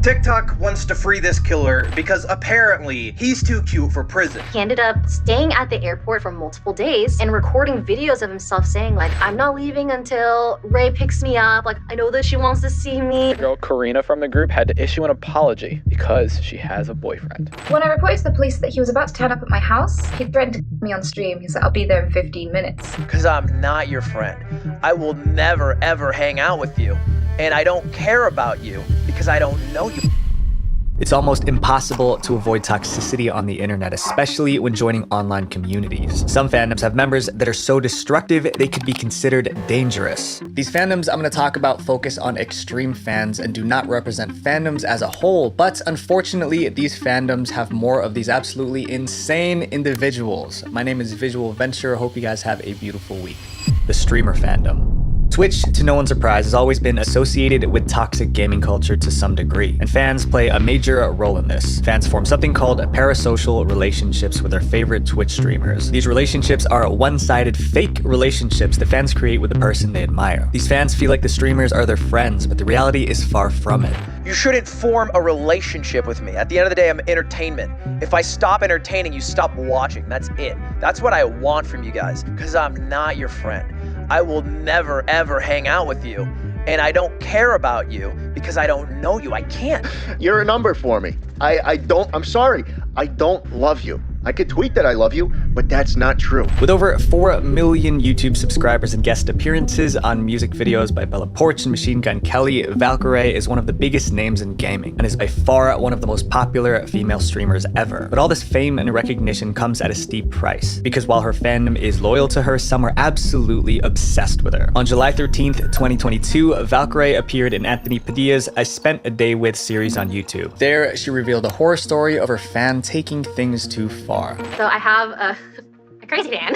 TikTok wants to free this killer because apparently he's too cute for prison. He ended up staying at the airport for multiple days and recording videos of himself saying like, I'm not leaving until Ray picks me up. Like, I know that she wants to see me. The girl Karina from the group had to issue an apology because she has a boyfriend. When I reported to the police that he was about to turn up at my house, he threatened to me on stream. He said, I'll be there in 15 minutes. Because I'm not your friend. I will never ever hang out with you. And I don't care about you because I don't know you. It's almost impossible to avoid toxicity on the internet, especially when joining online communities. Some fandoms have members that are so destructive they could be considered dangerous. These fandoms I'm going to talk about focus on extreme fans and do not represent fandoms as a whole, but unfortunately these fandoms have more of these absolutely insane individuals. My name is Visual Venture. Hope you guys have a beautiful week. The streamer fandom. Twitch, to no one's surprise, has always been associated with toxic gaming culture to some degree, and fans play a major role in this. Fans form something called parasocial relationships with their favorite Twitch streamers. These relationships are one-sided fake relationships that fans create with the person they admire. These fans feel like the streamers are their friends, but the reality is far from it. You shouldn't form a relationship with me. At the end of the day, I'm entertainment. If I stop entertaining, you stop watching. That's it. That's what I want from you guys, because I'm not your friend. I will never ever hang out with you. And I don't care about you because I don't know you. I can't. You're a number for me. I'm sorry. I don't love you. I could tweet that I love you, but that's not true. With over 4 million YouTube subscribers and guest appearances on music videos by Bella Porch and Machine Gun Kelly, Valkyrae is one of the biggest names in gaming and is by far one of the most popular female streamers ever. But all this fame and recognition comes at a steep price, because while her fandom is loyal to her, some are absolutely obsessed with her. On July 13th, 2022, Valkyrae appeared in Anthony Padilla's I Spent a Day With series on YouTube. There, she revealed a horror story of her fan taking things too far. So I have a crazy fan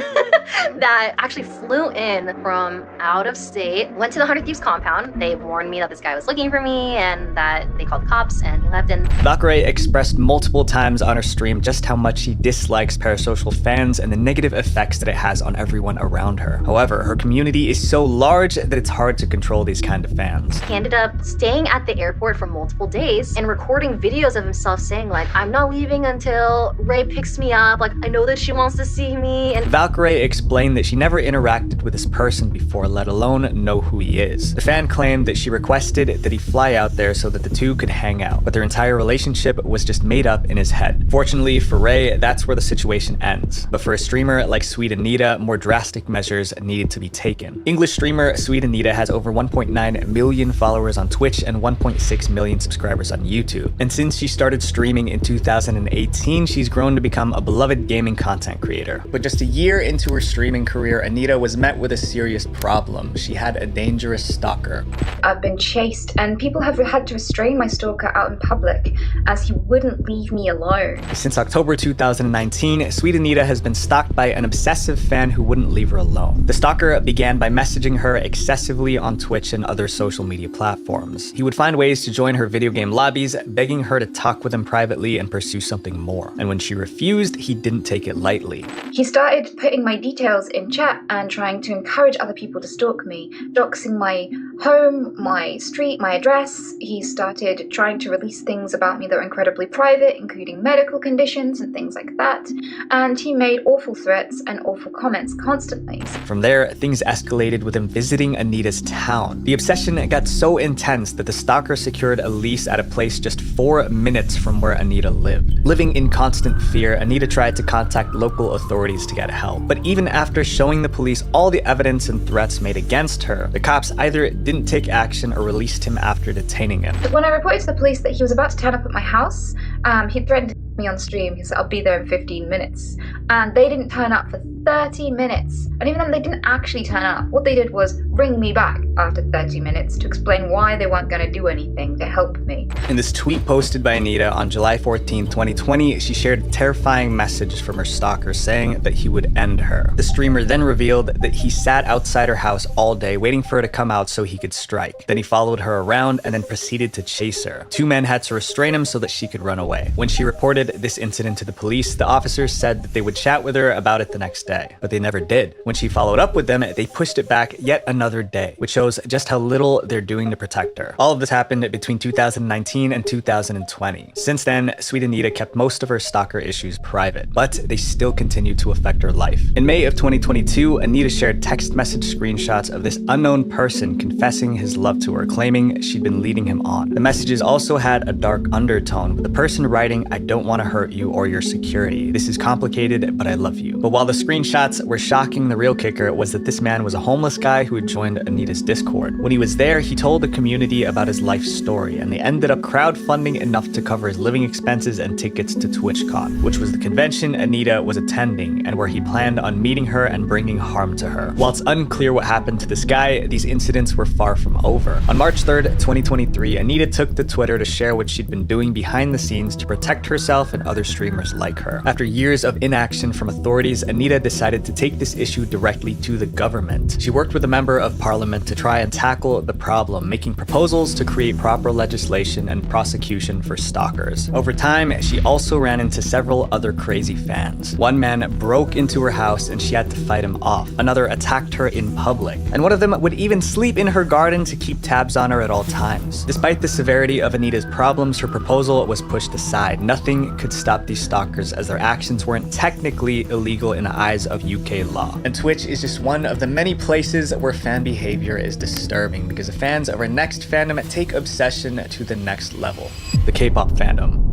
that actually flew in from out of state, went to the 100 Thieves compound. They warned me that this guy was looking for me and that they called the cops, and he left. And Valkyrae expressed multiple times on her stream just how much she dislikes parasocial fans and the negative effects that it has on everyone around her. However, her community is so large that it's hard to control these kind of fans. He ended up staying at the airport for multiple days and recording videos of himself saying like, I'm not leaving until Ray picks me up. Like, I know that she wants to see me. And Valkyrae explained that she never interacted with this person before, let alone know who he is. The fan claimed that she requested that he fly out there so that the two could hang out, but their entire relationship was just made up in his head. Fortunately for Ray, that's where the situation ends. But for a streamer like Sweet Anita, more drastic measures needed to be taken. English streamer Sweet Anita has over 1.9 million followers on Twitch and 1.6 million subscribers on YouTube. And since she started streaming in 2018, she's grown to become a beloved gaming content creator. But just a year into her streaming career, Anita was met with a serious problem. She had a dangerous stalker. I've been chased, and people have had to restrain my stalker out in public as he wouldn't leave me alone. Since October 2019, Sweet Anita has been stalked by an obsessive fan who wouldn't leave her alone. The stalker began by messaging her excessively on Twitch and other social media platforms. He would find ways to join her video game lobbies, begging her to talk with him privately and pursue something more. And when she refused, he didn't take it lightly. He started putting my details in chat and trying to encourage other people to stalk me, doxing my home, my street, my address. He started trying to release things about me that were incredibly private, including medical conditions and things like that. And he made awful threats and awful comments constantly. From there, things escalated with him visiting Anita's town. The obsession got so intense that the stalker secured a lease at a place just 4 minutes from where Anita lived. Living in constant fear, Anita tried to contact local authorities to get help. But even after showing the police all the evidence and threats made against her, the cops either didn't take action or released him after detaining him. When I reported to the police that he was about to turn up at my house, he threatened me on stream. He said, I'll be there in 15 minutes. And they didn't turn up for 30 minutes. And even then they didn't actually turn up. What they did was ring me back after 30 minutes to explain why they weren't going to do anything to help me. In this tweet posted by Anita on July 14, 2020, she shared a terrifying message from her stalker saying that he would end her. The streamer then revealed that he sat outside her house all day waiting for her to come out so he could strike. Then he followed her around and then proceeded to chase her. 2 men had to restrain him so that she could run away. When she reported this incident to the police, the officers said that they would chat with her about it the next day. say, but they never did. When she followed up with them, they pushed it back yet another day, which shows just how little they're doing to protect her. All of this happened between 2019 and 2020. Since then, Sweet Anita kept most of her stalker issues private, but they still continue to affect her life. In May of 2022, Anita shared text message screenshots of this unknown person confessing his love to her, claiming she'd been leading him on. The messages also had a dark undertone, with the person writing, "I don't want to hurt you or your security. This is complicated, but I love you." But while the screenshots were shocking, the real kicker was that this man was a homeless guy who had joined Anita's Discord. When he was there, he told the community about his life story, and they ended up crowdfunding enough to cover his living expenses and tickets to TwitchCon, which was the convention Anita was attending and where he planned on meeting her and bringing harm to her. While it's unclear what happened to this guy, these incidents were far from over. On March 3rd, 2023, Anita took to Twitter to share what she'd been doing behind the scenes to protect herself and other streamers like her. After years of inaction from authorities, Anita decided to take this issue directly to the government. She worked with a member of parliament to try and tackle the problem, making proposals to create proper legislation and prosecution for stalkers. Over time, she also ran into several other crazy fans. One man broke into her house and she had to fight him off. Another attacked her in public. And one of them would even sleep in her garden to keep tabs on her at all times. Despite the severity of Anita's problems, her proposal was pushed aside. Nothing could stop these stalkers as their actions weren't technically illegal in the eyes of UK law. And Twitch is just one of the many places where fan behavior is disturbing because the fans of our next fandom take obsession to the next level, the K-pop fandom.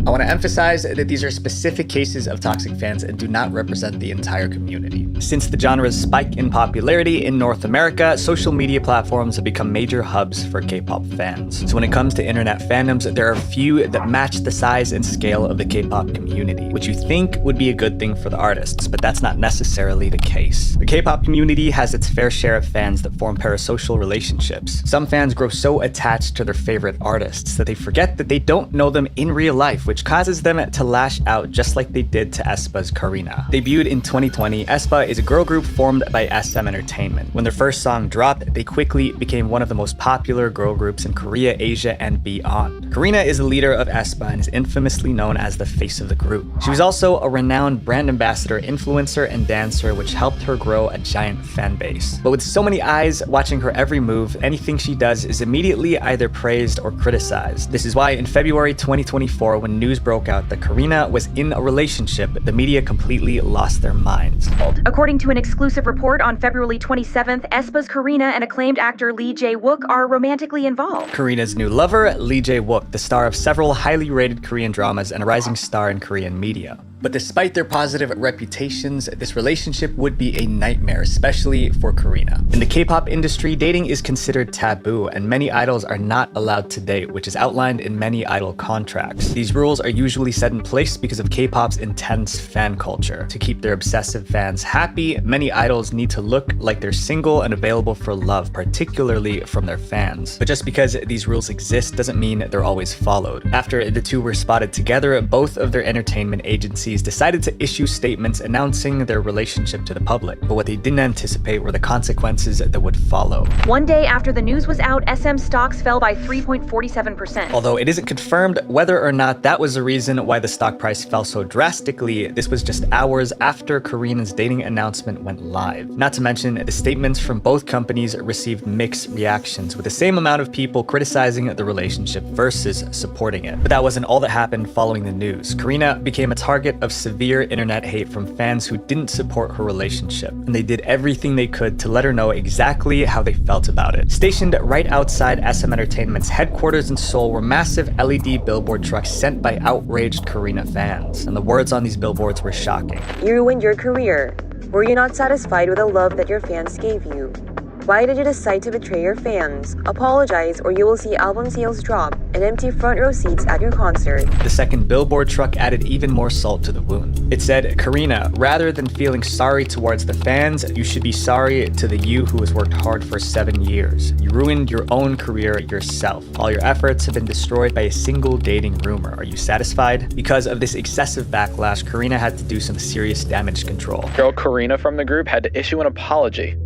I want to emphasize that these are specific cases of toxic fans and do not represent the entire community. Since the genre's spike in popularity in North America, social media platforms have become major hubs for K-pop fans. So when it comes to internet fandoms, there are few that match the size and scale of the K-pop community, which you think would be a good thing for the artists, but that's not necessarily the case. The K-pop community has its fair share of fans that form parasocial relationships. Some fans grow so attached to their favorite artists that they forget that they don't know them in real life, which causes them to lash out just like they did to aespa's Karina. Debuted in 2020, aespa is a girl group formed by SM Entertainment. When their first song dropped, they quickly became one of the most popular girl groups in Korea, Asia, and beyond. Karina is the leader of aespa and is infamously known as the face of the group. She was also a renowned brand ambassador, influencer, and dancer, which helped her grow a giant fan base. But with so many eyes watching her every move, anything she does is immediately either praised or criticized. This is why in February 2024, when news broke out that Karina was in a relationship, the media completely lost their minds. According to an exclusive report on February 27th, aespa's Karina and acclaimed actor Lee Jae-wook are romantically involved. Karina's new lover, Lee Jae-wook, the star of several highly rated Korean dramas and a rising star in Korean media. But despite their positive reputations, this relationship would be a nightmare, especially for Karina. In the K-pop industry, dating is considered taboo, and many idols are not allowed to date, which is outlined in many idol contracts. These rules are usually set in place because of K-pop's intense fan culture. To keep their obsessive fans happy, many idols need to look like they're single and available for love, particularly from their fans. But just because these rules exist doesn't mean they're always followed. After the two were spotted together, both of their entertainment agencies decided to issue statements announcing their relationship to the public, but what they didn't anticipate were the consequences that would follow. One day after the news was out, SM stocks fell by 3.47%. Although it isn't confirmed whether or not that was the reason why the stock price fell so drastically, this was just hours after Karina's dating announcement went live. Not to mention, the statements from both companies received mixed reactions, with the same amount of people criticizing the relationship versus supporting it. But that wasn't all that happened following the news. Karina became a target of severe internet hate from fans who didn't support her relationship, and they did everything they could to let her know exactly how they felt about it. Stationed right outside SM Entertainment's headquarters in Seoul were massive LED billboard trucks sent by outraged Karina fans, and the words on these billboards were shocking. You ruined your career. Were you not satisfied with the love that your fans gave you? Why did you decide to betray your fans? Apologize or you will see album sales drop and empty front row seats at your concert. The second billboard truck added even more salt to the wound. It said, Karina, rather than feeling sorry towards the fans, you should be sorry to the you who has worked hard for 7 years. You ruined your own career yourself. All your efforts have been destroyed by a single dating rumor. Are you satisfied? Because of this excessive backlash, Karina had to do some serious damage control. Girl Karina from the group had to issue an apology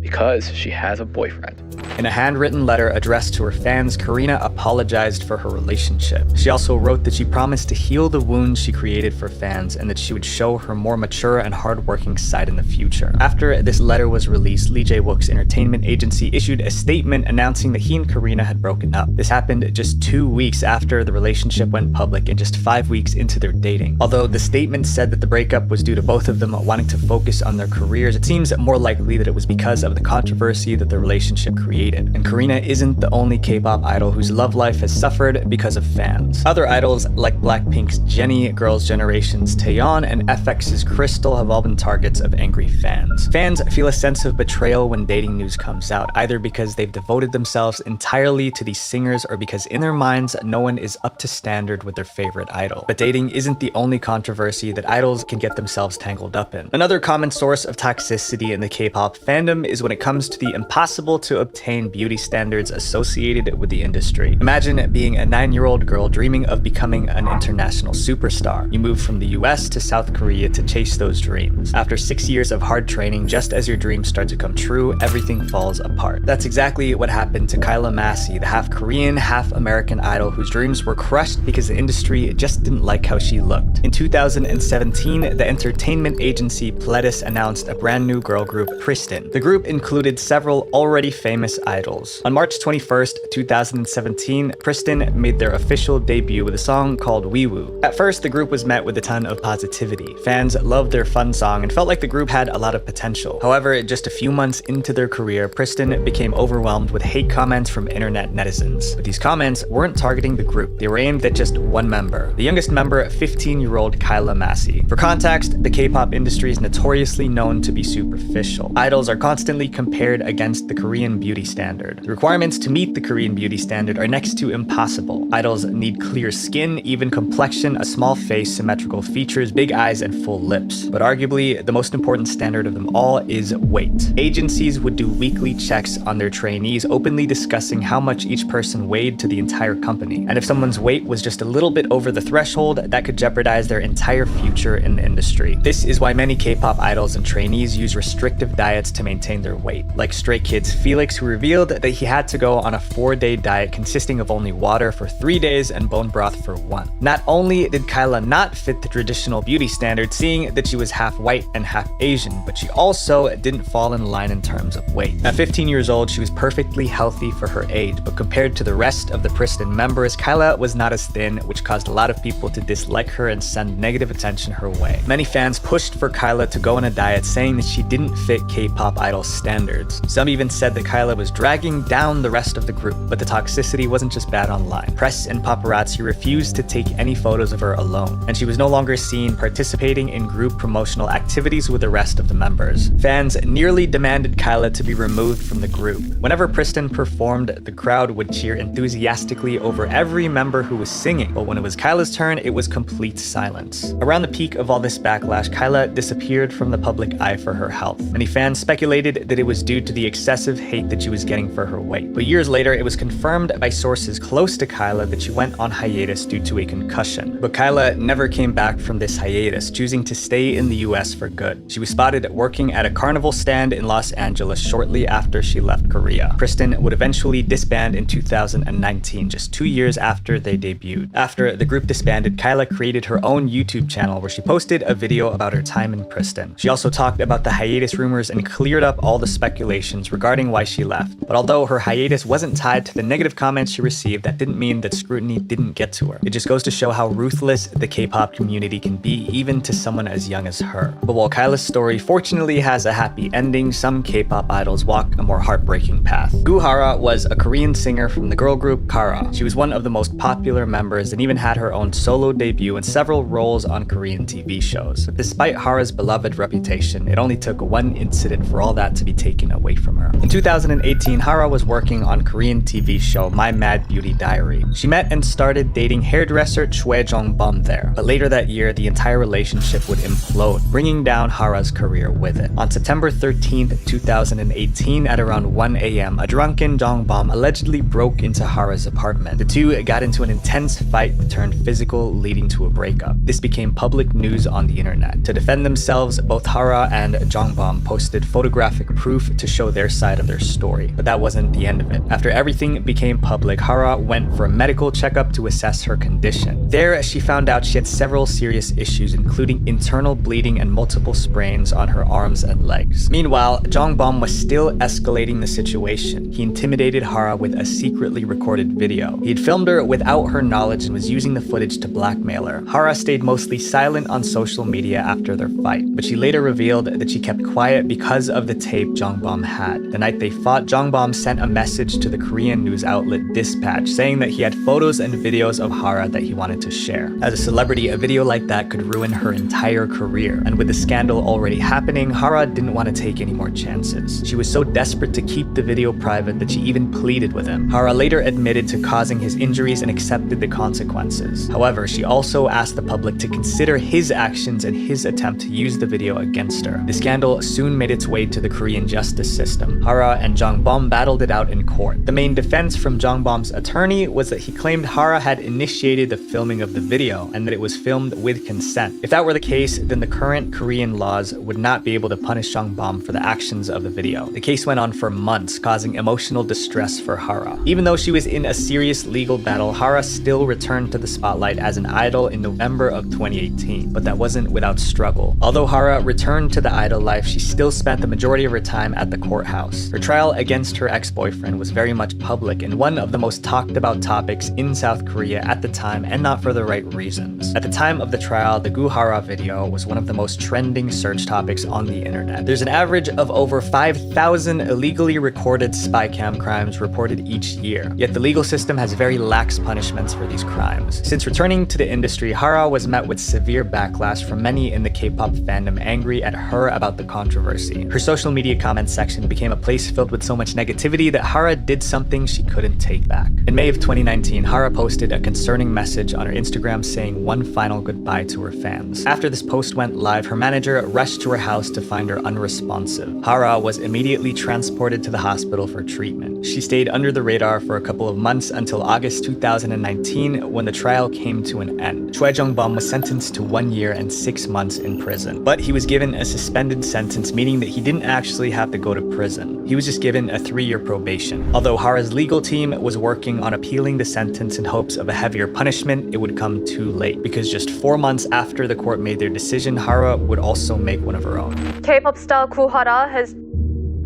because she has a boyfriend. In a handwritten letter addressed to her fans, Karina apologized for her relationship. She also wrote that she promised to heal the wounds she created for fans and that she would show her more mature and hardworking side in the future. After this letter was released, Lee Jae-wook's entertainment agency issued a statement announcing that he and Karina had broken up. This happened just 2 weeks after the relationship went public and just 5 weeks into their dating. Although the statement said that the breakup was due to both of them wanting to focus on their careers, it seems more likely that it was because of the controversy that the relationship created. And Karina isn't the only K-pop idol whose love life has suffered because of fans. Other idols like Blackpink's Jennie, Girls' Generation's Taeyeon, and FX's Crystal have all been targets of angry fans. Fans feel a sense of betrayal when dating news comes out, either because they've devoted themselves entirely to these singers or because in their minds no one is up to standard with their favorite idol. But dating isn't the only controversy that idols can get themselves tangled up in. Another common source of toxicity in the K-pop fandom is when it comes to the impossible to obtain beauty standards associated with the industry. Imagine being a 9-year-old girl dreaming of becoming an international superstar. You move from the US to South Korea to chase those dreams. After 6 years of hard training, just as your dreams start to come true, everything falls apart. That's exactly what happened to Kyla Massey, the half Korean, half American idol whose dreams were crushed because the industry just didn't like how she looked. In 2017, the entertainment agency Pledis announced a brand new girl group, Pristin. The group included several already famous idols. On March 21st, 2017, Pristin made their official debut with a song called Wee Woo. At first, the group was met with a ton of positivity. Fans loved their fun song and felt like the group had a lot of potential. However, just a few months into their career, Pristin became overwhelmed with hate comments from internet netizens. But these comments weren't targeting the group. They were aimed at just one member, the youngest member, 15-year-old Kyla Massey. For context, the K-pop industry is notoriously known to be superficial. Idols are constantly compared against the Korean beauty standard. The requirements to meet the Korean beauty standard are next to impossible. Idols need clear skin, even complexion, a small face, symmetrical features, big eyes, and full lips. But arguably, the most important standard of them all is weight. Agencies would do weekly checks on their trainees, openly discussing how much each person weighed to the entire company. And if someone's weight was just a little bit over the threshold, that could jeopardize their entire future in the industry. This is why many K-pop idols and trainees use restrictive diets to maintain their weight. Like Stray Kids' Felix, who revealed that he had to go on a 4-day diet consisting of only water for 3 days and bone broth for 1. Not only did Kyla not fit the traditional beauty standard, seeing that she was half white and half Asian, but she also didn't fall in line in terms of weight. At 15 years old, she was perfectly healthy for her age, but compared to the rest of the Pristin members, Kyla was not as thin, which caused a lot of people to dislike her and send negative attention her way. Many fans pushed for Kyla to go on a diet, saying that she didn't fit K-pop idol standards. Some even said that Kyla was dragging down the rest of the group, but the toxicity wasn't just bad online. Press and paparazzi refused to take any photos of her alone, and she was no longer seen participating in group promotional activities with the rest of the members. Fans nearly demanded Kyla to be removed from the group. Whenever Pristin performed, the crowd would cheer enthusiastically over every member who was singing, but when it was Kyla's turn, it was complete silence. Around the peak of all this backlash, Kyla disappeared from the public eye for her health. Many fans speculated that it was due to the excessive hate that she was getting for her weight. But years later, it was confirmed by sources close to Kyla that she went on hiatus due to a concussion. But Kyla never came back from this hiatus, choosing to stay in the US for good. She was spotted working at a carnival stand in Los Angeles shortly after she left Korea. Pristin would eventually disband in 2019, just 2 years after they debuted. After the group disbanded, Kyla created her own YouTube channel where she posted a video about her time in Pristin. She also talked about the hiatus rumors and cleared up all the speculations regarding why she left. But although her hiatus wasn't tied to the negative comments she received, that didn't mean that scrutiny didn't get to her. It just goes to show how ruthless the K-pop community can be, even to someone as young as her. But while Kyla's story fortunately has a happy ending, some K-pop idols walk a more heartbreaking path. Gu Hara was a Korean singer from the girl group Kara. She was one of the most popular members and even had her own solo debut and several roles on Korean TV shows. But despite Hara's beloved reputation, it only took one incident for all that to be taken away from her. In 2018, Hara was working on Korean TV show My Mad Beauty Diary. She met and started dating hairdresser Choi Jong-bum there. But later that year, the entire relationship would implode, bringing down Hara's career with it. On September 13th, 2018, at around 1 a.m., a drunken Jong-bum allegedly broke into Hara's apartment. The two got into an intense fight that turned physical, leading to a breakup. This became public news on the internet. To defend themselves, both Hara and Jong-bum posted photographic proof to show their side of their story. story. But that wasn't the end of it. After everything became public, Hara went for a medical checkup to assess her condition. There, she found out she had several serious issues, including internal bleeding and multiple sprains on her arms and legs. Meanwhile, Jongbom was still escalating the situation. He intimidated Hara with a secretly recorded video. He had filmed her without her knowledge and was using the footage to blackmail her. Hara stayed mostly silent on social media after their fight, but she later revealed that she kept quiet because of the tape Jongbom had. The night they fought, Jongbom sent a message to the Korean news outlet Dispatch saying that he had photos and videos of Hara that he wanted to share. As a celebrity, a video like that could ruin her entire career, and with the scandal already happening, Hara didn't want to take any more chances. She was so desperate to keep the video private that she even pleaded with him. Hara later admitted to causing his injuries and accepted the consequences. However, she also asked the public to consider his actions and his attempt to use the video against her. The scandal soon made its way to the Korean justice system. Hara and Jongbom battled it out in court. The main defense from Jongbom's attorney was that he claimed Hara had initiated the filming of the video and that it was filmed with consent. If that were the case, then the current Korean laws would not be able to punish Jongbom for the actions of the video. The case went on for months, causing emotional distress for Hara. Even though she was in a serious legal battle, Hara still returned to the spotlight as an idol in November of 2018, but that wasn't without struggle. Although Hara returned to the idol life, she still spent the majority of her time at the courthouse. Her trial against her ex-boyfriend was very much public and one of the most talked about topics in South Korea at the time, and not for the right reasons. At the time of the trial, the Gu Hara video was one of the most trending search topics on the internet. There's an average of over 5,000 illegally recorded spy cam crimes reported each year, yet the legal system has very lax punishments for these crimes. Since returning to the industry, Hara was met with severe backlash from many in the K-pop fandom angry at her about the controversy. Her social media comment section became a place filled with so much negativity that Hara did something she couldn't take back. In May of 2019, Hara posted a concerning message on her Instagram saying one final goodbye to her fans. After this post went live, her manager rushed to her house to find her unresponsive. Hara was immediately transported to the hospital for treatment. She stayed under the radar for a couple of months until August 2019 when the trial came to an end. Choi Jongbom was sentenced to 1 year and 6 months in prison, but he was given a suspended sentence, meaning that he didn't actually have to go to prison. He was just given a 3-year probation. Although Hara's legal team was working on appealing the sentence in hopes of a heavier punishment, it would come too late, because just 4 months after the court made their decision, Hara would also make one of her own. K-pop star Gu Hara has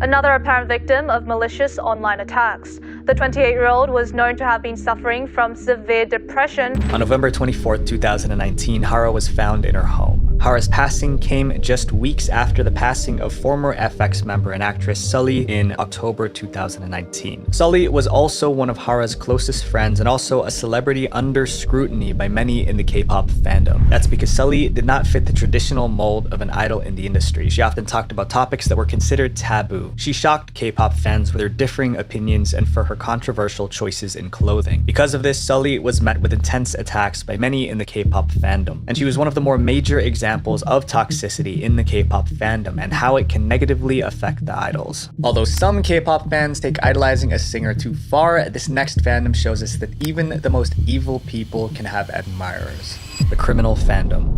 another apparent victim of malicious online attacks. The 28-year-old was known to have been suffering from severe depression. On November 24, 2019, Hara was found in her home. Hara's passing came just weeks after the passing of former FX member and actress Sully in October 2019. Sully was also one of Hara's closest friends and also a celebrity under scrutiny by many in the K-pop fandom. That's because Sully did not fit the traditional mold of an idol in the industry. She often talked about topics that were considered taboo. She shocked K-pop fans with her differing opinions and for her controversial choices in clothing. Because of this, Sully was met with intense attacks by many in the K-pop fandom, and she was one of the more major examples of toxicity in the K-pop fandom and how it can negatively affect the idols. Although some K-pop fans take idolizing a singer too far, this next fandom shows us that even the most evil people can have admirers. The criminal fandom.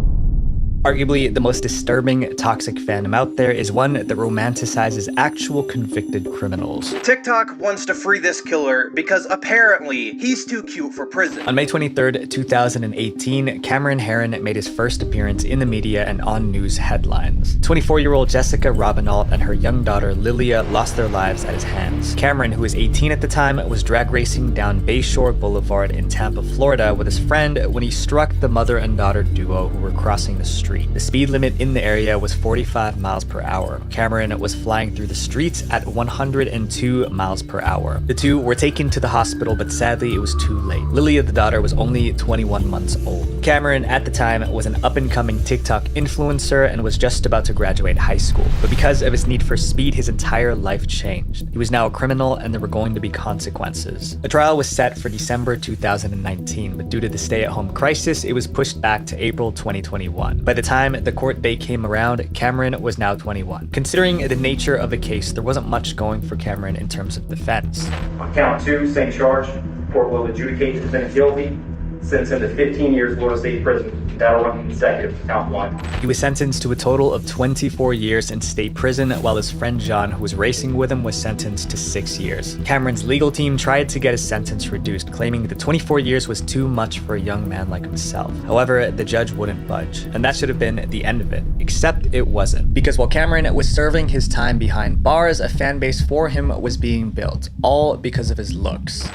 Arguably, the most disturbing toxic fandom out there is one that romanticizes actual convicted criminals. TikTok wants to free this killer because apparently he's too cute for prison. On May 23rd, 2018, Cameron Herron made his first appearance in the media and on news headlines. 24-year-old Jessica Robinalt and her young daughter Lilia lost their lives at his hands. Cameron, who was 18 at the time, was drag racing down Bayshore Boulevard in Tampa, Florida with his friend when he struck the mother and daughter duo who were crossing the street. The speed limit in the area was 45 miles per hour. Cameron was flying through the streets at 102 miles per hour. The two were taken to the hospital, but sadly it was too late. Lilia, the daughter, was only 21 months old. Cameron, at the time, was an up-and-coming TikTok influencer and was just about to graduate high school. But because of his need for speed, his entire life changed. He was now a criminal and there were going to be consequences. The trial was set for December 2019, but due to the stay-at-home crisis, it was pushed back to April 2021. By the time the court date came around, Cameron was now 21. Considering the nature of the case, there wasn't much going for Cameron in terms of defense. On count 2, same charge. Court will adjudicate the defendant guilty. Sentence him to 15 years Florida State prison. That'll run consecutive to count 1. He was sentenced to a total of 24 years in state prison, while his friend John, who was racing with him, was sentenced to 6 years. Cameron's legal team tried to get his sentence reduced, claiming that 24 years was too much for a young man like himself. However, the judge wouldn't budge, and that should have been the end of it. Except it wasn't. Because while Cameron was serving his time behind bars, a fan base for him was being built, all because of his looks.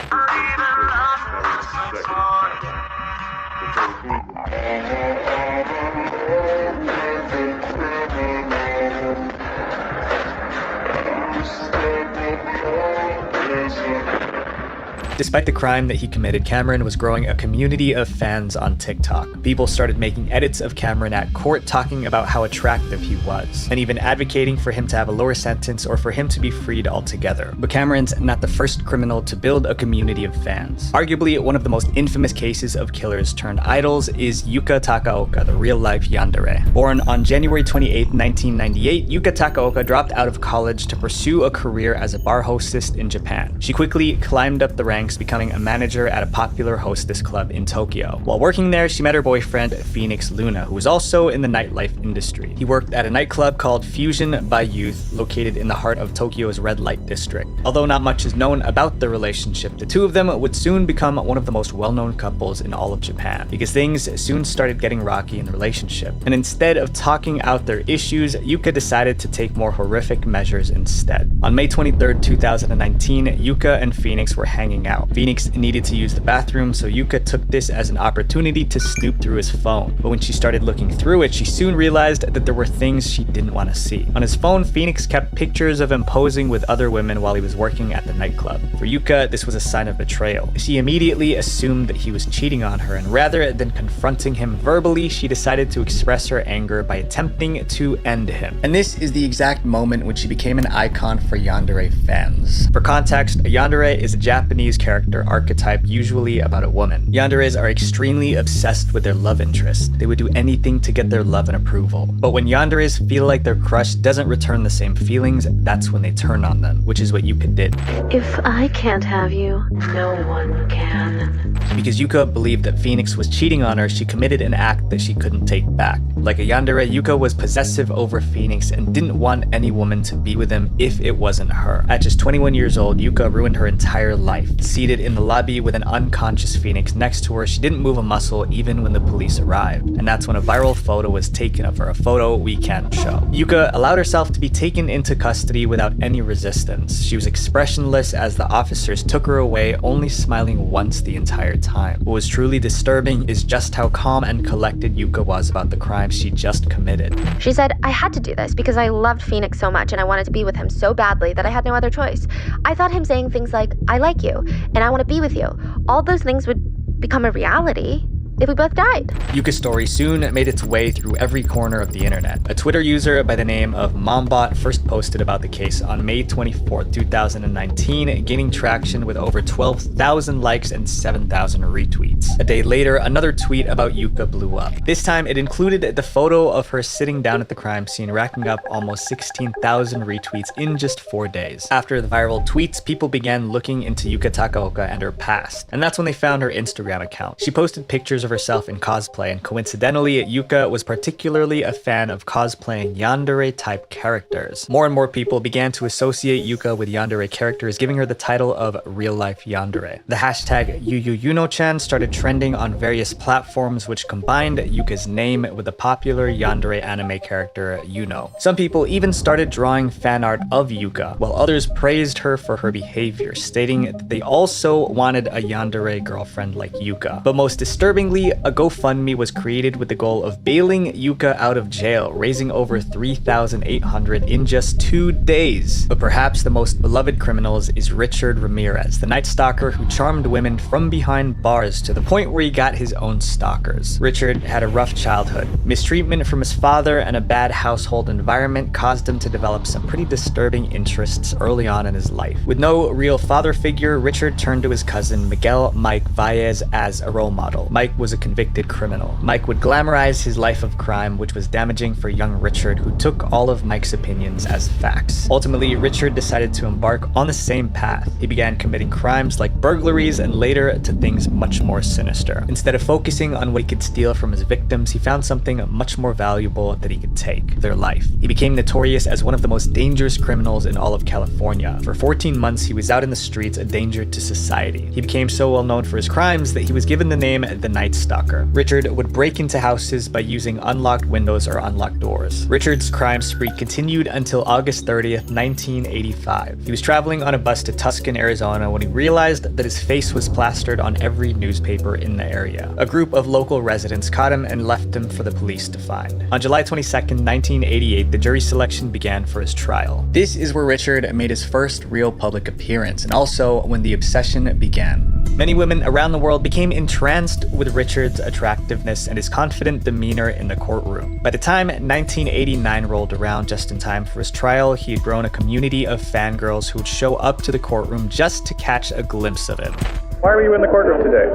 Despite the crime that he committed, Cameron was growing a community of fans on TikTok. People started making edits of Cameron at court, talking about how attractive he was, and even advocating for him to have a lower sentence or for him to be freed altogether. But Cameron's not the first criminal to build a community of fans. Arguably, one of the most infamous cases of killers turned idols is Yuka Takaoka, the real-life yandere. Born on January 28, 1998, Yuka Takaoka dropped out of college to pursue a career as a bar hostess in Japan. She quickly climbed up the ranks, becoming a manager at a popular hostess club in Tokyo. While working there, she met her boyfriend, Phoenix Luna, who was also in the nightlife industry. He worked at a nightclub called Fusion by Youth, located in the heart of Tokyo's red light district. Although not much is known about the relationship, the two of them would soon become one of the most well-known couples in all of Japan, because things soon started getting rocky in the relationship. And instead of talking out their issues, Yuka decided to take more horrific measures instead. On May 23, 2019, Yuka and Phoenix were hanging out. Phoenix needed to use the bathroom, so Yuka took this as an opportunity to snoop through his phone. But when she started looking through it, she soon realized that there were things she didn't want to see. On his phone, Phoenix kept pictures of him posing with other women while he was working at the nightclub. For Yuka, this was a sign of betrayal. She immediately assumed that he was cheating on her, and rather than confronting him verbally, she decided to express her anger by attempting to end him. And this is the exact moment when she became an icon for yandere fans. For context, a yandere is a Japanese character archetype, usually about a woman. Yanderes are extremely obsessed with their love interest. They would do anything to get their love and approval. But when yanderes feel like their crush doesn't return the same feelings, that's when they turn on them, which is what Yuka did. If I can't have you, no one can. Because Yuka believed that Phoenix was cheating on her, she committed an act that she couldn't take back. Like a yandere, Yuka was possessive over Phoenix and didn't want any woman to be with him if it wasn't her. At just 21 years old, Yuka ruined her entire life. Seated in the lobby with an unconscious Phoenix next to her, she didn't move a muscle even when the police arrived. And that's when a viral photo was taken of her, a photo we can't show. Yuka allowed herself to be taken into custody without any resistance. She was expressionless as the officers took her away, only smiling once the entire time. What was truly disturbing is just how calm and collected Yuka was about the crime she just committed. She said, I had to do this because I loved Phoenix so much and I wanted to be with him so badly that I had no other choice. I thought him saying things like, I like you, and I want to be with you. All those things would become a reality if we both died. Yuka's story soon made its way through every corner of the internet. A Twitter user by the name of Mombot first posted about the case on May 24, 2019, gaining traction with over 12,000 likes and 7,000 retweets. A day later, another tweet about Yuka blew up. This time, it included the photo of her sitting down at the crime scene, racking up almost 16,000 retweets in just 4 days. After the viral tweets, people began looking into Yuka Takaoka and her past, and that's when they found her Instagram account. She posted pictures of herself in cosplay, and coincidentally, Yuka was particularly a fan of cosplaying yandere-type characters. More and more people began to associate Yuka with yandere characters, giving her the title of real-life yandere. The hashtag YuYuYuno-chan started trending on various platforms, which combined Yuka's name with the popular yandere anime character Yuno. Some people even started drawing fan art of Yuka, while others praised her for her behavior, stating that they also wanted a yandere girlfriend like Yuka. But most disturbingly, a GoFundMe was created with the goal of bailing Yuka out of jail, raising over $3,800 in just 2 days. But perhaps the most beloved criminal is Richard Ramirez, the night stalker who charmed women from behind bars to the point where he got his own stalkers. Richard had a rough childhood. Mistreatment from his father and a bad household environment caused him to develop some pretty disturbing interests early on in his life. With no real father figure, Richard turned to his cousin Miguel Mike Valles as a role model. Mike was was a convicted criminal. Mike would glamorize his life of crime, which was damaging for young Richard, who took all of Mike's opinions as facts. Ultimately, Richard decided to embark on the same path. He began committing crimes like burglaries and later to things much more sinister. Instead of focusing on what he could steal from his victims, he found something much more valuable that he could take: their life. He became notorious as one of the most dangerous criminals in all of California. For 14 months, he was out in the streets, a danger to society. He became so well known for his crimes that he was given the name the Night Stalker. Richard would break into houses by using unlocked windows or unlocked doors. Richard's crime spree continued until August 30th, 1985. He was traveling on a bus to Tucson, Arizona when he realized that his face was plastered on every newspaper in the area. A group of local residents caught him and left him for the police to find. On July 22nd, 1988, the jury selection began for his trial. This is where Richard made his first real public appearance, and also when the obsession began. Many women around the world became entranced with Richard's attractiveness and his confident demeanor in the courtroom. By the time 1989 rolled around, just in time for his trial, he had grown a community of fangirls who would show up to the courtroom just to catch a glimpse of him. Why were you in the courtroom today?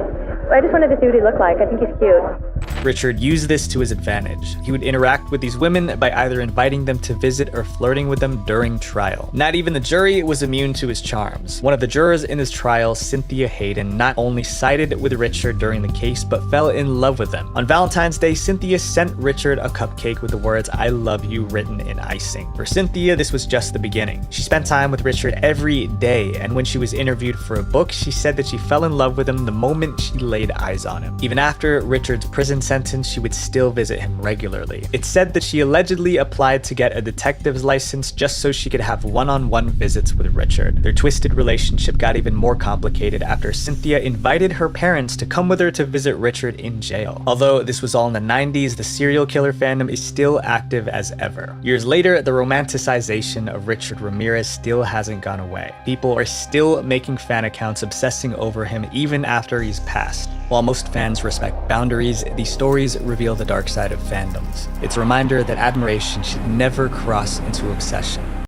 I just wanted to see what he looked like. I think he's cute. Richard used this to his advantage. He would interact with these women by either inviting them to visit or flirting with them during trial. Not even the jury was immune to his charms. One of the jurors in his trial, Cynthia Hayden, not only sided with Richard during the case, but fell in love with him. On Valentine's Day, Cynthia sent Richard a cupcake with the words "I love you" written in icing. For Cynthia, this was just the beginning. She spent time with Richard every day, and when she was interviewed for a book, she said that she fell in love with him the moment she laid eyes on him. Even after Richard's prison sentence, she would still visit him regularly. It's said that she allegedly applied to get a detective's license just so she could have one-on-one visits with Richard. Their twisted relationship got even more complicated after Cynthia invited her parents to come with her to visit Richard in jail. Although this was all in the 90s, the serial killer fandom is still active as ever. Years later, the romanticization of Richard Ramirez still hasn't gone away. People are still making fan accounts obsessing over him even after he's passed. While most fans respect boundaries, these stories reveal the dark side of fandoms. It's a reminder that admiration should never cross into obsession.